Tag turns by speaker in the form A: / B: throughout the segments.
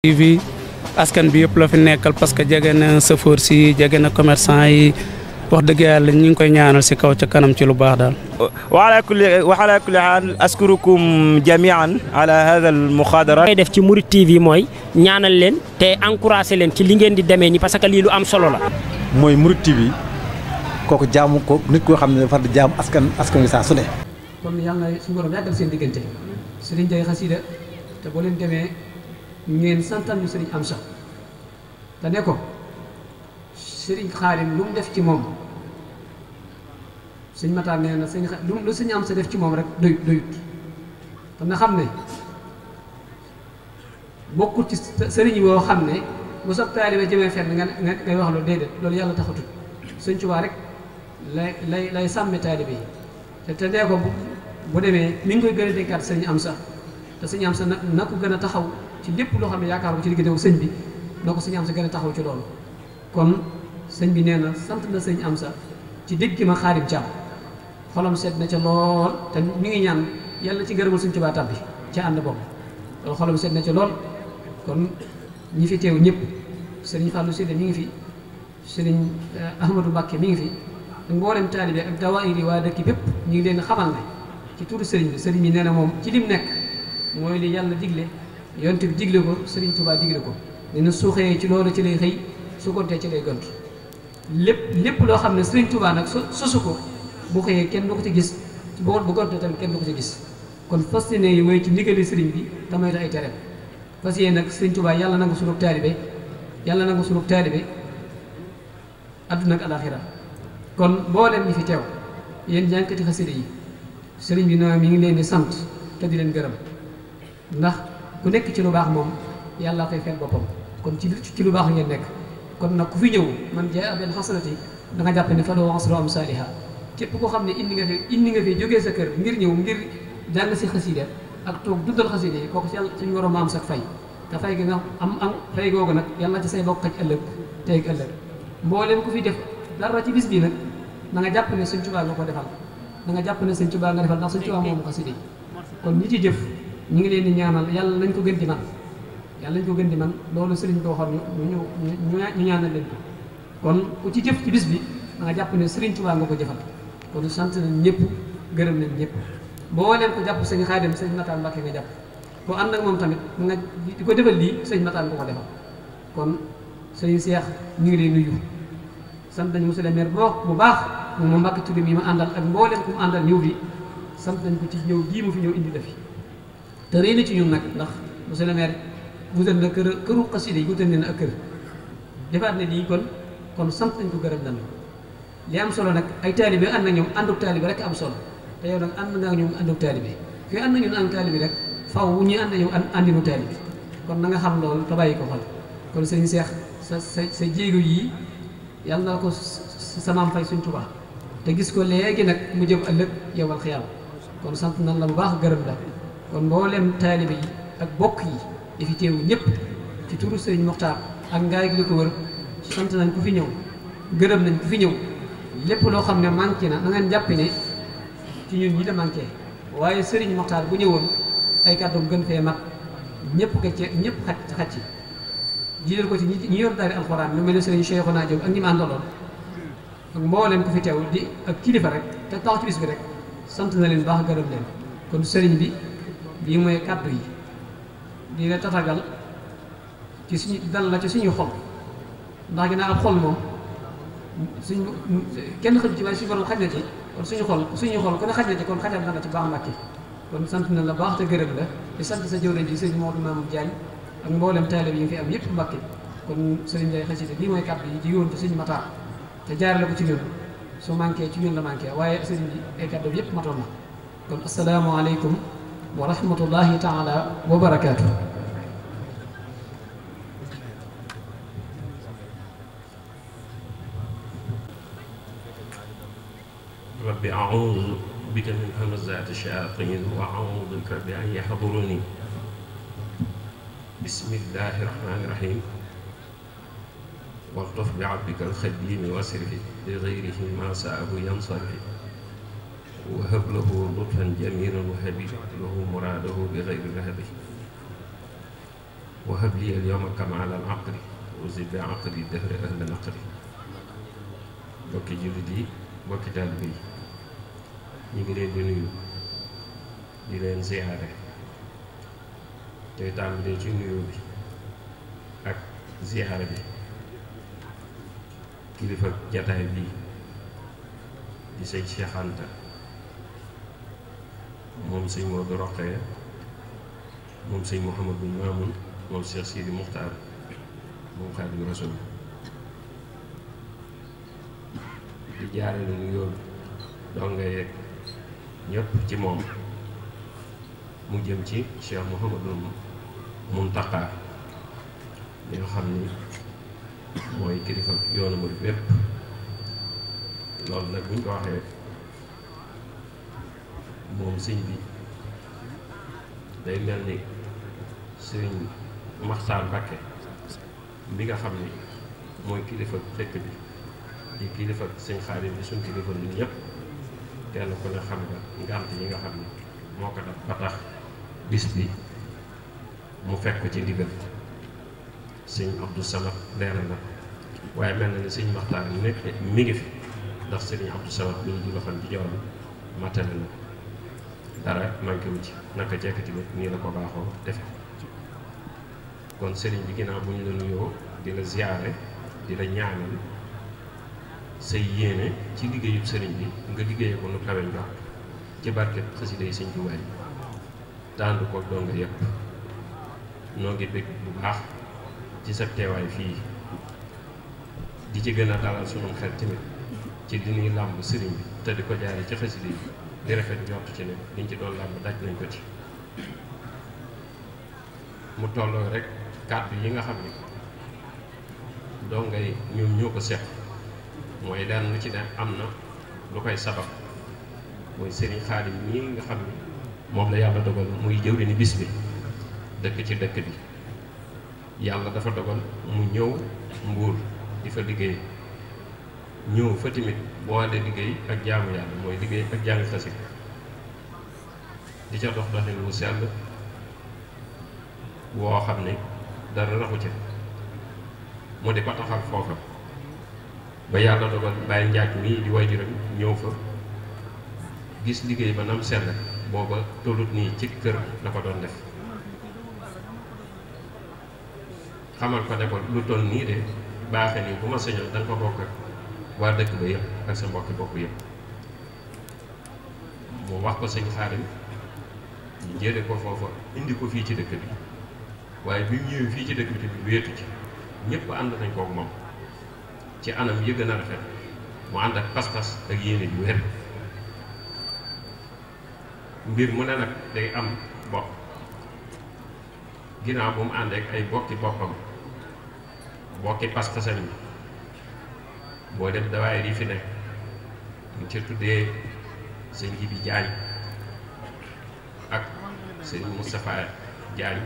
A: TV askan bi yëpp la fi nekkal parce que jege na chauffeur si jege na commerçant yi wax dëgg yàlla ñu ngi koy ñaanal si kaw ca kanam ci lu baax daal.
B: وعلى كل حال أشكركم جميعا على هذا المخادرة.
C: def ci Mouride TV mooy ñaanal leen te encouragé leen ci li ngeen di demee ni parce que lii lu am solo la.
D: mooy Mouride TV kooku jaamu ko nit koo xam ne dafa di jaamu askan wi saa su ne.
E: kon yàlla na suñu borom yàggal seen diggante sëriñ Ndiaye xasida te boo leen demee ngeen santal ñu sëriñ Amsa te ne ko sëriñ Xaadim lu mu def ci moom sëñ Matar nee na lu sëñ Amsa def ci moom rek doyut kon na xam ne bokkut ci sëriñ boo xam ne bu soog taalibe jëmee fenn nga ngay wax loolu déedéet loolu yàlla taxatut sëñ Tuubaa rek lay sàmme taalibe yi te nee ko bu demee mi ngi koy gën a dénkaat sëñ Amsa te sëñ Amsa na ko gën a taxaw ci lépp loo xam ne yaakaar ko ci diggante sëñ bi na ko sëñ Amsa gën a taxaw ci loolu kon sëñ bi nee na sant na sëñ Amsa ci dégg ma Xaadim Caam xolam seet na ca lool te mi ngi ñaan yàlla ci gërëmal sëñ Tuubaa tàbbi ca ànd boobu loolu xolam seet na ca lool kon ñi fi teew ñëpp sëriñ Fallou Seyde mi ngi fi sëriñ Ahmadou Mbacké mi ngi fi ak mboolem taalibe ak dawaayir yi waa dëkk bépp ñu ngi leen xamal ne ci turu sëriñ bi nee na moom ci lim nekk mooy li yàlla digle yonte bi digle ko sëriñ Tuubaa digle ko nee na su xëyee ci loolu ci lay xëy su gontee ci lay gont lépp loo xam ne sëriñ Tuubaa nag sosu ko bu xëyee kenn du ko ci gis bu gontee tamit kenn du ko ci gis kon fas yéene yi mooy ci ndigali sëriñ bi damay ay tereem fas yéene nag sëriñ Tuubaa yàlla nangu sunu taalibe adduna ak alaxira kon mboolem ñi fi teew yéen jànkati xasida yi sëriñ bi na mi ngi leen di sant te di leen gërëm ndax ku nekk ci lu baax moom yàlla koy fekk boppam kon ci lu baax ngeen nekk kon nag ku fi ñëw man jaa bil hasanati da nga jàpp ne fa doo asru am saaliha képp koo xam ne indi nga fi jógee sa kër ngir ñëw ngir jàng si xasida ak toog dundal xasida yi kooku suñu waroon ma am sax fay te fay gi nga am fay googu nag yàlla ci say bokk xaj ëllëg tey ak ëllëg mboolem ku fi def dara ci bis bii nag da nga jàpp ne Sëñ Tuubaa nga ko defal da nga jàpp ne Sëñ Tuubaa nga defal ndax Sëñ Tuubaa moomu xasida yi kon ñi ci jëf ñu ngi leen di ñaanal yàlla nañ ko gën di man loolu sëriñ bi waxoon ñu ñaanal leen ko kon ku ci jëf ci bis bi da nga jàpp ne Sëriñ Tuubaa nga ko jëfal kon sant nañ ñëpp gërëm nañ ñëpp boo leen ko jàpp sëñ Xaadim sëñ Matar Mbàkke nga jàpp ko ànd ak moom tamit nga di ko defal lii sëñ Matar nga ko defal kon sëñ Seex ñu ngi leen nuyu sant nañ monsieur le maire bu baax moom Mbàkke Touré mi ma àndal ak mboolem ku mu àndal ñëw fi sant nañ ko ci ñëw gii mu fi ñëw indi la fi te rëy na ci ñun nag ndax monsieur le maire wutal na këru xasida yi wutal na ak kër defaat ne lii kon sant nañ ko gërëm nañ li am solo nag ay taalibe ànd na ñoom ànduk taalibe rek am solo te yow nag ànd nga ñoom ànduk taalibe fii ànd na ñun ànd taalibe rek faw wu ñuy ànd ñëw àndinu taalibe kon na nga xam loolu te bàyyi ko xol kon sëñ Seex sa jéego yii yàlla na ko sa maam fay Sëñ Tuubaa te gis ko léegi nag mu jëm ëllëg yowal xiyaam kon sant nañ la bu baax gërëm la kon mboolem taalibe yi ak bokk yi fi teewu ñëpp ci turu Sëriñ Moxtaar ak ngaay gi li ko wër sant nañ ku fi ñëw gërëm nañ ku fi ñëw lépp loo xam ne manqué na ngeen jàpp ne ci ñun ñi la manqué waaye Sëriñ Moxtaar bu ñëwoon ay kàddoom gën fee mat ñëpp xaj ci jiital ko ci ñi yor daari alxuraan lu mel ne Sëriñ Cheikhouna Diop ak ñi ma àndaloon ak mboolem ku fi teew di ak kilifa rek te tax ci bis bi rek sant na leen baax gërëm leen kon sëriñ bi lii mooy kàddu yi di la tatagal ci suñu dal la ci suñu xol ndax ginnaaw ab xol moom kenn xëj ci waaye suñu borom xaj na ci kon suñu xol kon xaj na ci kon xajal na la ci baax Mbàkke kon sant na la baax te gërëm la di sant sa jëwriñ ji sëriñ Maodo Mamour Diagne ak mboolem taalibe yi fi am yëpp Mbàkke kon sëriñ Ndiaye xasida lii mooy kàddu yi jiwoon ci sëriñ Matar te jaarale ko ci ñun su manqué ci ñun la manqué waaye sëriñ bi ay kàddu yëpp matoon na kon asalaamaaleykum wa rahmatullahi taala wa barakaatu.
F: rabbi a'uudu bika min hamazaati shayaatiin wa a'uudu bika rabbi an yahduruuni bismillahi rahmaani rahim waltuf bi abdika alxadimi wasrifi li gayrihi ma saahu yansarifi wa hab lahu lutfan jamilan wa habi lahu muraadahu bi gayri rahabi wa hab li al yawma kamaala al aqli wa zid bi aqli dahri ahla naqli. bokki jullit yi bokki taalibe yi ñu ngi leen di nuyu di leen ziyaare te tàmbalee ci nuyoo bi ak ziyaare bi kilifa jataay bii di sëñ Cheikh Anta moom sëñ Modou Rokhaya moom sëñ Mouhamadou Mamoun moom Cheikh Sidi Muxtaar moom Xaadimu Rasuul di jaare lu nuyoo doo nga yegg ñëpp ci moom mu jëm ci Cheikh Mouhamadou Mountakha li nga xam ni mooy kilifa yoonu murid bépp. loolu nag buñ ko waxee moom sëñ bi day mel ni sëñ Maxtaar Mbàkke bi nga xam ni mooy kilifa dëkk bi di kilifa sëñ Xaadim di suñ kilifa ñun ñëpp kenn ku ne xam nga ngànt yi nga xam ni moo ko def ba tax bis bi mu fekk ko ci ndigal sëñ Abdou Samad leeral na waaye mel na ni sëñ Maxtaar nekk mi ngi fi ndax sëriñ Abdou Samad mi ngi fan ci joram matale na dara manqué wu ci naka jekk tamit nii la ko baaxoo defe kon sëriñ bi ginnaaw bu ñu la nuyoo di la ziyaare di la ñaanal say yéene ci liggéeyub sëriñ bi nga liggéeye ko nu kawe njort ci barket xasida yi sëñ Tuubaa yi tànd ko donga yëpp noo ngi bég bu baax ci sa teewaay fii di ci gën a dalal sunu xel tamit ci li ñuy làmb sëriñ bi te di ko jaare ci xasida yi di rafet njort ci ne liñ ci doon làmb daj nañ ko ci mu tolloo rek kàddu yi nga xam ne dongay ñoom ñoo ko seq mooy lenn lu ci ne am na lu koy sabab mooy sëriñ Xaadim ñii nga xam ne moom la yàlla dogal muy jëwri ni bis bi dëkk ci dëkk bi yàlla dafa dogal mu ñëw Mbuur di fa liggéey ñëw fa tamit boole liggéey ak jaamu yàlla mooy liggéey ak jàng xasida di ca dox doxin wu sell woo xam ne dara raxu ca mu di ko taxal foofa ba yàlla dogal bàyyi njaaj mii di waajuram ñëw fa gis liggéey ba nam sell booba tollut nii ci kër la ko doon def xamal ko ne ko lu toll nii de baaxe nii bu ma sañoon da nga ko bokk ak waa dëkk ba yëpp ak sa mbokki bokk yëpp mu wax ko sëñ Xaadim ñu jële ko foofa indi ko fii ci dëkk bi waaye bi mu ñëwee fii ci dëkk bi tamit wéetu ci ñëpp ànd nañ kook moom ci anam yi gën a rafet mu ànd ak pas-pas ak yéene ju wér mbir mu ne nag day am bopp ginnaaw bu mu ànd ak ay bokki boppam bokki pas-pasam yi boo dem dawaay yi fi nekk ñu ci tuddee sëñ Jibi Jaañ ak sëñ Moustapha Jaañ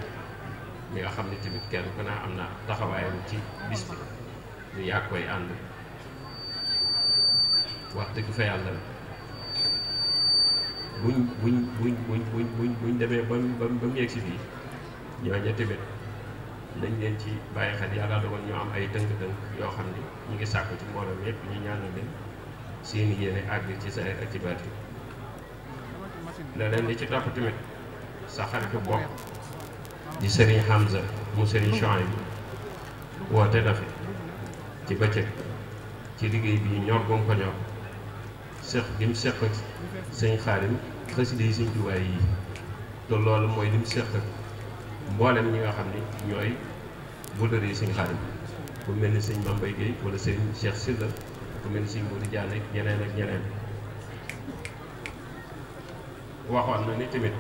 F: mi nga xam ne tamit kenn ku ne am na taxawaayam ci bis bi ñu yàgg koy ànd wax dëgg fa yàlla buñ demee ba mu yegg si fii ñooñu tamit dañ leen ci bàyyi xel yàlla dogal ñoo am ay tënk-tënk yoo xam ne ñu ngi sàkku ci mbooloo yépp ñu ñaanal leen seeni yéene àgg ci sa ak ci baati la leen di ci topp tamit sa xaritu bopp di Serigne Hamza mu Serigne Chouaib bi woote na fi ci bëccëg ci liggéey bi ñor bu mu ko ñor seq gi mu seq ak sëñ Xaadim xasida yi sëñ Tuubaa yi te loolu mooy li mu seq ak mboolem ñi nga xam ni ñooy budari sëñ Xaadim ku mel ni sëñ Mambay Gueye wala sëñ Cheikh Sylla ku mel ni sëñ Modou Diané ak ñeneen waxoon na ni tamit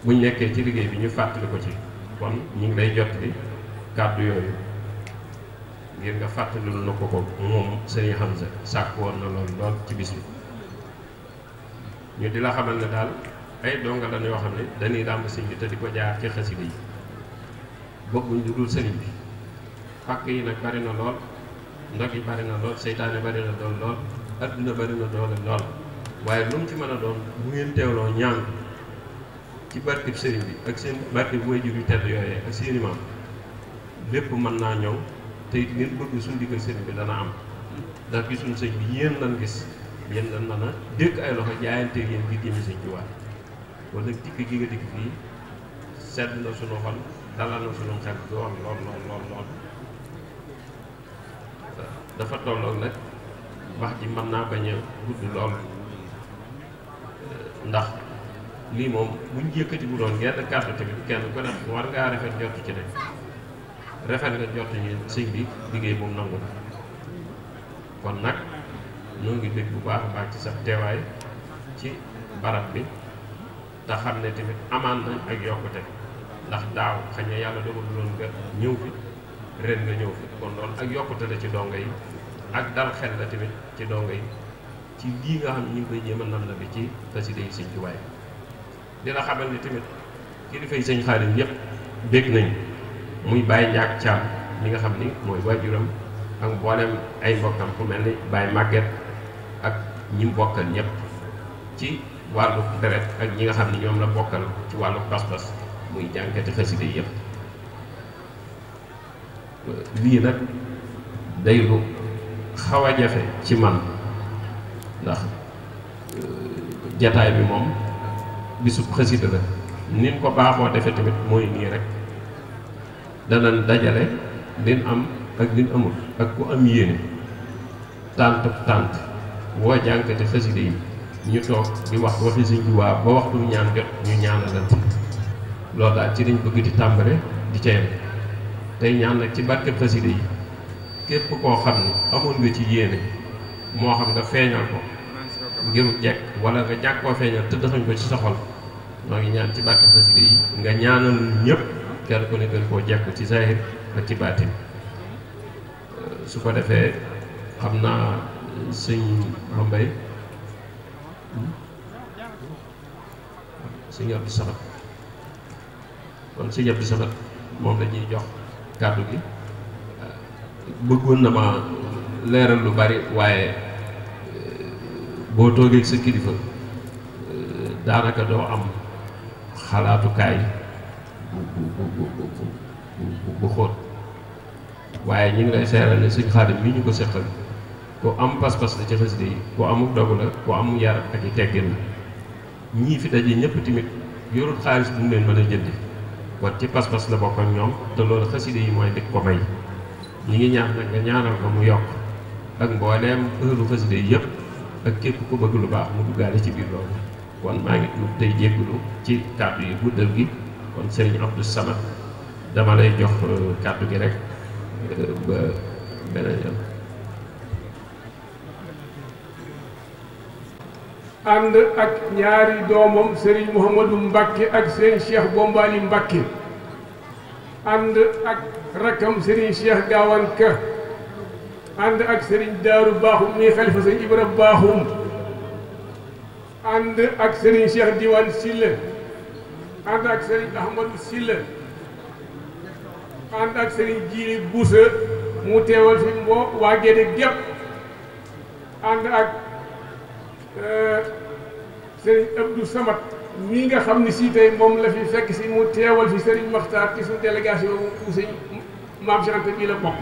F: buñ nekkee ci liggéey bi ñu fàttali ko ci kon ñu ngi lay jottali kàddu yooyu ngir nga fàttalil na ko moom sëñ Hamza sàkk woon na lool ci bis bi ñu di la xamal ne daal ay donga lan yoo xam ne dañuy dàmb sëñ bi te di ko jaar ci xasida yi bëgguñ lu dul sëriñ bi pàkk yi nag bari na lool ndog yi bari na lool seytaane bari na lool adduna bari na doole lool waaye lu mu ci mën a doon bu ngeen teewloo ñaan ci barkeb sëriñ bi ak seen barkeb waajur yu tedd yooyee ak seeni maam lépp mën naa ñëw te it ngeen bëgg suñu diggal sëriñ bi dana am ndax gisuñu sëñ bi yéen lan gis yéen lan mën a dékk ay loxo jaayanteeg yéen ngir jëmi sëñ Tuubaa kon nag dikk gi nga dikk fii sedd na sunu xol dalal na sunu xel lool lool lool lool lool dafa tolloog nag wax ji mën naa bañ a gudd lool ndax lii moom buñ yëkkati bu doon genn kàddu tamit kenn ku ne war ngaa rafet njort ci ne rafet nga njort ñu sëñ bi liggéey moom nangu na kon nag ñoo ngi bég bu baax a baax ci sa teewaay ci barab bi te xam ne tamit amaan nañ ak yokkute ndax daaw xañ na yàlla dogal loon nga ñëw fi ren nga ñëw fi kon loolu ak yokkute la ci dongo yi ak dal xel la tamit ci dongo yi ci lii nga xam ne ñu ngi koy jéem a nam na bi ci xasida yi sëñ Tuubaa di la xamal ni tamit kilifa yi sëñ Xaadim yëpp bég nañ muy Baye Ndiak Thiam mi nga xam ni mooy waajuram ak mboolem ay mbokkam ku mel ni Baye Maguette ak ñi mu bokkal ñëpp ci wàllu deret ak ñi nga xam ne ñoom la bokkal ci wàllu pas-pas muy jànkati xasida yi yëpp lii nag day lu xaw a jafe ci man ndax jataay bi moom bisub xasida la nin ko baaxoo defe tamit mooy nii rek danañ dajale lin am ak lin amul ak ku am yéene tànt woo jànkati xasida yi ñu toog di wax waxi Sëñ Tuubaa ba waxtu ñaan jot ñu ñaanalante loolu daal ci lañ bëgg di tàmbale di ca yem tey ñaan nag ci barkeb xasida yi képp koo xam ne amoon nga ci yéene moo xam nga feeñal ko ngiru jekk wala nga jàkk koo feeñal te dëxañ ko ci sa xol moo ngi ñaan ci barkeb xasida yi nga ñaanal ñëpp kenn ku ne gën koo jekk ci zahir ak ci baatin su ko defee xam naa sëñ Mambay sëñ Abdou Samad kon sëñ Abdou Samad moom la ñuy jox kàddu gi bëggoon na ma leeral lu bari waaye boo toogee sa kilifa daanaka doo am xalaatukaay bu xóot waaye ñu ngi lay seeral ne sëñ Xaadim mii ñu ko seqal ku am pas-pas la ci xasida yi ku amul dogu la ku am yar ak i teggin la ñii fi daje ñëpp tamit yorul xaalis bu mu leen mën a jëndi kon ci pas-pas la bokk ak ñoom te loolu xasida yi mooy dik ko may ñi ngi ñaan nag nga ñaanal ko mu yokk ak mbooleem heure xasida yi yëpp ak képp ku bëgg lu baax mu duggaale ci biir loolu kon maa ngi tudd tey jéggulu ci kàddu yi guddal gi kon Serigne Abdou Samad dama lay jox kàddu gi rek ba beneen yoon.
G: ànd ak ñaari doomam Serigne Mouhamadou Mbacke ak Serigne Cheikh Bombali Mbacke ànd ak rakkam Serigne Cheikh Gawane Ka ànd ak Serigne Daaru Baaxum mi xalifa Serigne Ibra Baaxum ànd ak Serigne Cheikh Diwane Silla ànd ak Serigne Ahmadou Silla ànd ak Serigne Jili Boussa mu teewal fi waa Gédé gépp ànd ak Serigne Abdou Samad mii nga xam ne si tey moom la fi fekk si mu teewal fi Serigne Makhtar ci suñu délégation bu sëñ Maam Cheikh Anta bii la bokk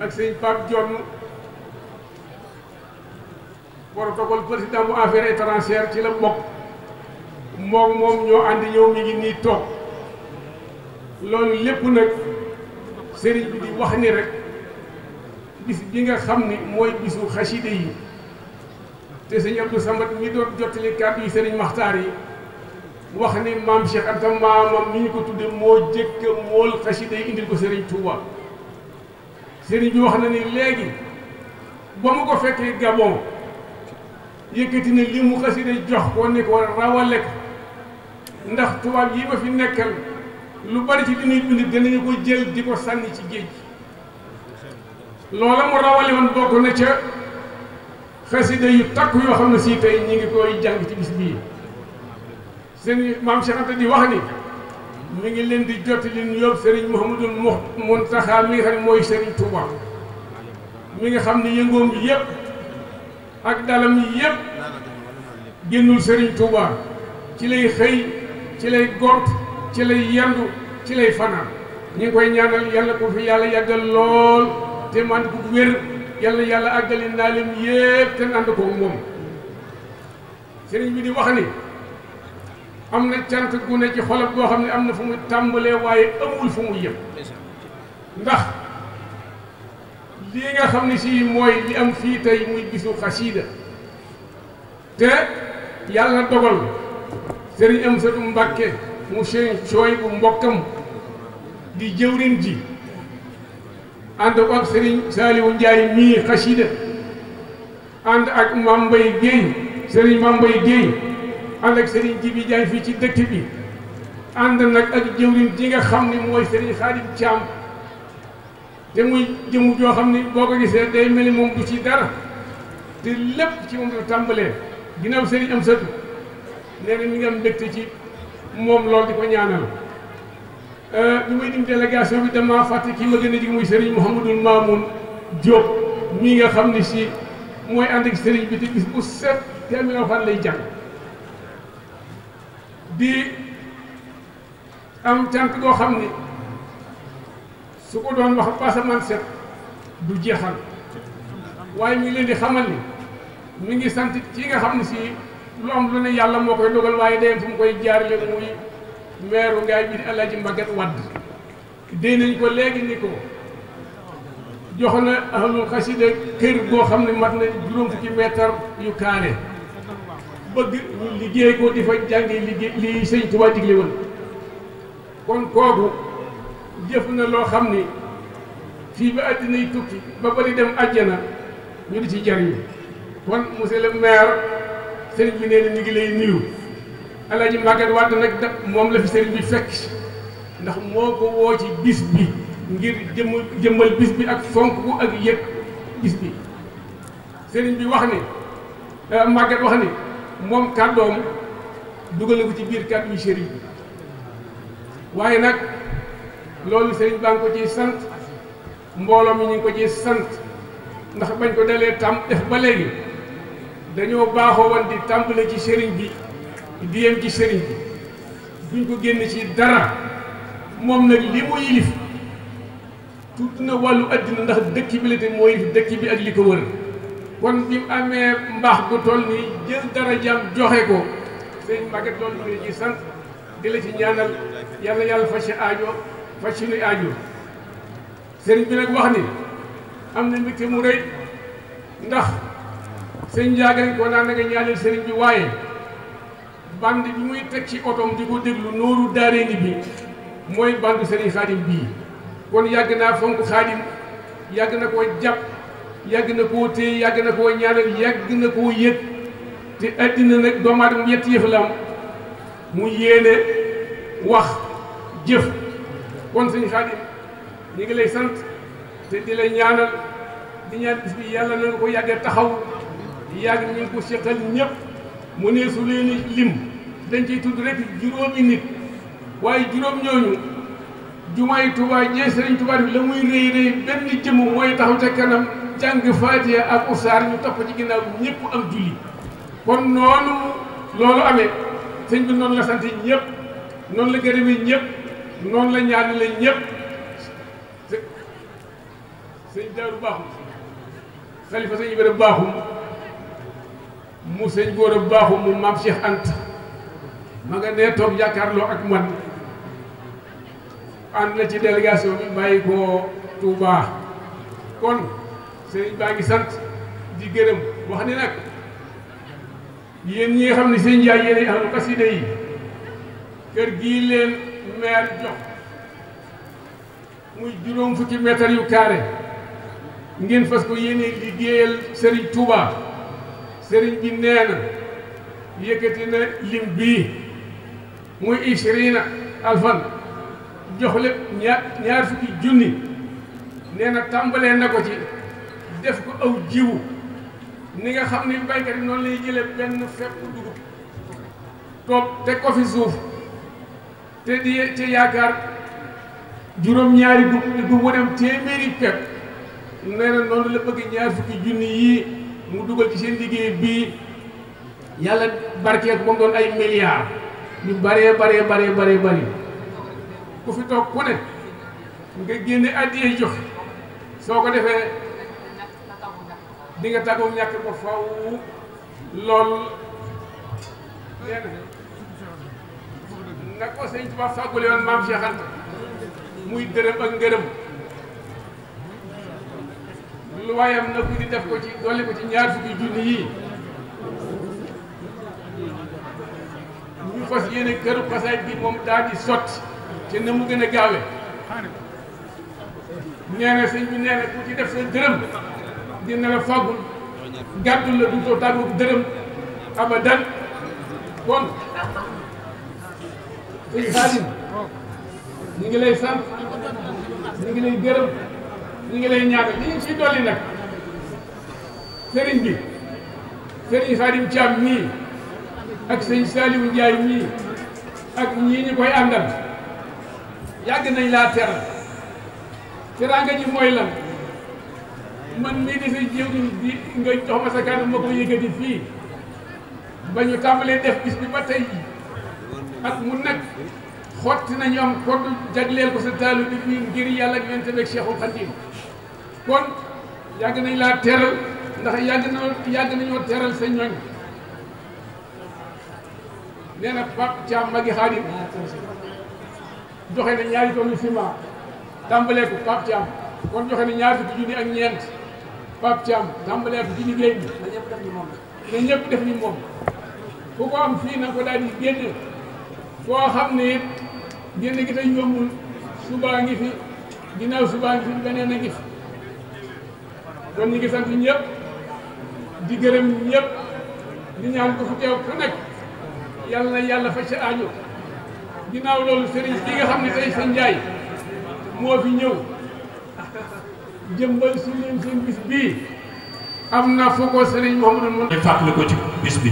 G: ak sëñ Pape Dione protocole président bu affaires étrangères ci la bokk moom ñoo ànd ñëw mi ngi nii toog loolu lépp nag sëriñ bi di wax ni rek bis bi nga xam ni mooy bisu xaside yi te sëñ Abdou Samad mi doon jottali kàddu yi sëriñ Maxtaar yi wax ni maam Cheikh Anta maamam mi ñu ko tudde moo jëkk mool xaside yi indil ko sëriñ Touba sëriñ bi wax na ni léegi ba mu ko fekkee Gabon yëkkati na li mu xaside jox ko ni ko rawale ko ndax tubaab yi ma fi nekkal lu bari ci li ñuy bind danañu ko jël di ko sànni ci géej loola mu rawale woon bokk na ca xasida yu takk yoo xam ne si tey ñi ngi koy jàng ci bis bii seen maam Cheikh Anta di wax ni mi ngi leen di jottali nuyoo Serigne Mouhamadou Mountakha mi nga xam ne mooy Serigne Touba mi nga xam ne yëngoom bi yëpp ak dalam yi yëpp génnul Serigne Touba ci lay xëy ci lay gont ci lay yendu ci lay fanaan ñu ngi koy ñaanal yàlla ko fi yàlla yàggal lool te man ko wér yàlla àggali naa leen yépp te ànd ko moom sëriñ bi di wax ni am na cant gu ne ci xolam boo xam ne am na fu mu tàmbalee waaye amul fu mu yem ndax lii nga xam ne si mooy li am fii tey muy bisu xasiida te yàlla dogal sëriñ Amsatu Mbàkke mu sëriñ Sooy bu mbokkam di jëwrin ji ànd ak sëriñ Saaliwu Njaay mii xasiida ànd ak Mam Mbay Géey sëriñ Mam Mbay Géey ànd ak sëriñ Jibi Jaay fii ci dëkk bi ànd nag ak jëwrin ji nga xam ne mooy sëriñ Xaadim Caam te muy jëmu joo xam ni boo ko gisee day mel ni moom du ci dara te lépp ci moom la tàmbalee ginnaaw sëriñ Amsatu nee na mi ngi am mbégte ci moom loolu di ko ñaanal bi may dim délégation bi dama fàtte kii ma gën a jig muy sëriñ Mouhamadul Mamoun Diop mii nga xam ni si mooy ànd ak sëriñ bi te bis bu set te am alxuraan lay jàng di am cant goo xam ni su ko doon wax pasaman set du jeexal waaye mi ngi leen di xamal ni mi ngi sant ci nga xam ne si lu am lu ne yàlla moo koy dogal waaye day fu mu koy jaarale muy meeru ngaay bi di Alaaji Mbagat Wadd dee nañ ko léegi ni ko jox na ahlul xasida kër goo xam ne mat na juróom fukki meetar yu kaane bëgg ñu liggéey ko di fa jànge liggéey li sëñ Tuubaa digle woon kon kooku jëf na loo xam ni fii ba àddina yi tukki ba bari dem àjjana ñu di ci jariñu kon monsieur le maire sëriñ bi nee na ñu ngi lay nuyu Alaaji Mbagat Wadd nag moom la fi sëriñ bi fekk ndax moo ko woo ci bis bi ngir jëmmal bis bi ak fonk bu ak yëg bis bi sëriñ bi wax ni Mbagat wax ni moom kàddoom dugal na ko ci biir kàddu yi sëriñ bi waaye nag loolu sëriñ baa ngi ko ciy sant mbooloo mi ñu ngi ko ciy sant ndax bañ ko dalee def ba léegi dañoo baaxoo woon di tàmbale ci sëriñ bi di yem ci sëriñ bi duñ ko génn ci dara moom nag li mu yilif tudd na wàllu addina ndax dëkk bi la te moo yilif dëkk bi ak li ko wër kon bi mu amee mbaax gu toll nii jël dara jàmm joxe ko sëriñ Mbagat loolu ñu ngi ciy sant di la ci ñaanal yàlla faj si aajo faj suñuy aajo sëriñ bi nag wax ni am na mbégte mu rëy ndax sëñ Ndiaga ko naan na nga ñaanal sëriñ bi waaye band bi muy teg ci otoom di ko déglu nooru daareeni bi mooy bandu sëriñ Xaadim bii kon yàgg naa fonk Xaadim yàgg na koo jàpp yàgg na koo téye yàgg na koo ñaanal yàgg na koo yëg te addina nag doomu aadama ñetti yëf la am mu yéene wax jëf kon sëñ Xaadim ñu ngi lay sant te di lay ñaanal di ñaan bis bi yàlla na nga ko yàggee taxaw yàgg ñu ngi ko seqal ñëpp mu ne su leen lim dañ ciy tudd rek juróomi nit waaye juróom ñooñu jumaay Tuubaa ñee sëriñ Tuubaa bi la muy rëy rëy benn jëmm mooy taxaw ca kanam jàng Faatiha ak usaar ñu topp ci ginnaaw ñëpp am julli kon noonu loolu amee sëñ bi noonu la sant ñëpp noonu la gërëmee ñëpp noonu la ñaanale ñëpp sëñ Daaru Baaxum xalifa sëñ Ibra Baaxum mu sëñ Góora Baaxum mu maam Cheikh Anta ma nga nee toog jàkkaarloo ak man ànd na ci délégation bi bàyyi ko Touba kon sëriñ baa ngi sant di gërëm wax ni nag yéen ñi nga xam ne sëñ Njaay yéen ahlu xasida yi kër gii leen maire jox muy juróom fukki mètre yu carré ngeen fas ko yéene liggéeyal sëriñ Touba sëriñ bi nee na yëkkati na lim bii muy 20 alfan jox lépp ñaar fukki junni nee na tàmbalee na ko ci def ko aw jiwu ni nga xam ni baykat yi noonu lay jëlee benn fepp dugub toog teg ko fi suuf te di ci yaakaar juróom-ñaari dugub mu dem téeméeri pepp nee na noonu la bëgg ñaar fukki junni yii mu dugal ci seen liggéey bii yàlla barkee ko ba mu doon ay milliards ñu bari ku fi toog ku ne nga génne addiya joxe soo ko defee di nga tàggoo ñàkk ko faw lool nee na ko sëñ Tuubaa fàggule woon maam Cheikh Anta muy dërëm ak ngërëm lu waayam na ku di def ko ci dolli ko ci ñaar fukki junni yii ñu fas yéene këru xasaay bi moom daal di sotti te na mu gën a gaawe nee na sëñ bi nee na ku ci def sa dërëm dina la fàggul gàddul la du too tàggu dërëm abadan kon sëñ Xaadim ñu ngi lay sant ñu ngi lay gërëm ñu ngi lay ñaanal li ñu ciy dolli nag sëriñ bi sëriñ Xaadim Caam mii ak sëñ Saliou Ndiaye mii ak ñii ñu koy àndal yàgg nañ laa teral teraanga ji mooy lan man mii di sa jiw di nga jox ma sa kàddu ma ko yëkkati fii ba ñu tàmbalee def bis bi ba tey ak mu nag xotti nañu am koddu jagleel ko sa taalu bi fii ngir yàlla ak yonent bi ak Cheikhul Khadim kon yàgg nañ laa teral ndax yàgg nañoo teral sa ñoñ nee na Pape Thiam magi Xaadim joxe na ñaari tonnes ciment tàmbalee ko Pape Thiam kon joxe na ñaar fukki junni ak ñeent Pape Thiam tàmbalee ko ci liggéey bi na ñëpp def ni moom ku ko am fii na ko daal di génne foo xam ne it génne gi tey yombul subaa ngi fi ginnaaw subaa ngi fi beneen a ngi fi kon ñu ngi sant ñëpp di gërëm ñëpp di ñaan ko fu teew ku nekk yàlla na yàlla faj sa aajo ginnaaw loolu sëriñ bi nga xam ne tey sa njaay moo fi ñëw jëmbal si leen seen bis bii am na foo ko sëriñ Mouhamadou mën
F: fàttali ko ci bis bi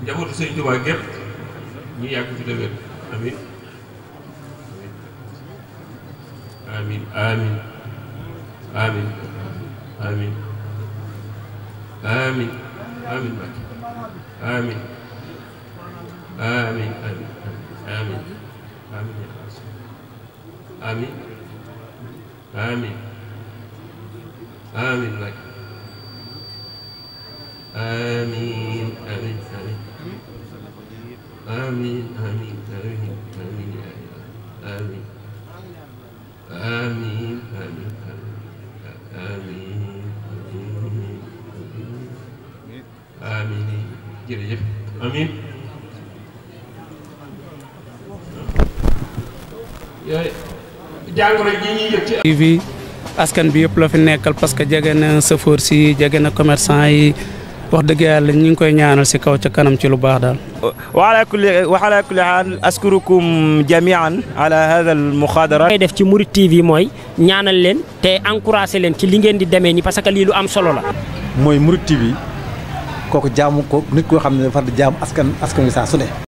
F: njabootu sëriñ Tuubaa gépp ñu yàgg fi déwén amin amin amin amin amin amin amin Mbàkke amin amin amin amin amin amin amin Mbàkke amin amin amin amin amin amin amin ya Allah amin amin amin amin amin jërëjëf amin jàngoro ji ñuy yëg ci
A: TV askan bi yëpp la fi nekkal parce que jege na chauffeur si jege na commerçant yi wax dëgg yàlla ñu ngi koy ñaanal si kaw ca kanam ci lu baax daal.
B: وعلى كل حال أشكركم جميعا على هذا المخادرة.
C: koy def ci Mouride TV mooy ñaanal leen te encouragé leen ci li ngeen di demee ni parce que lii lu am solo la.
D: mooy Mouride TV kooku jaamu ko nit koo xam ne dafa di jaamu askan wi saa su ne.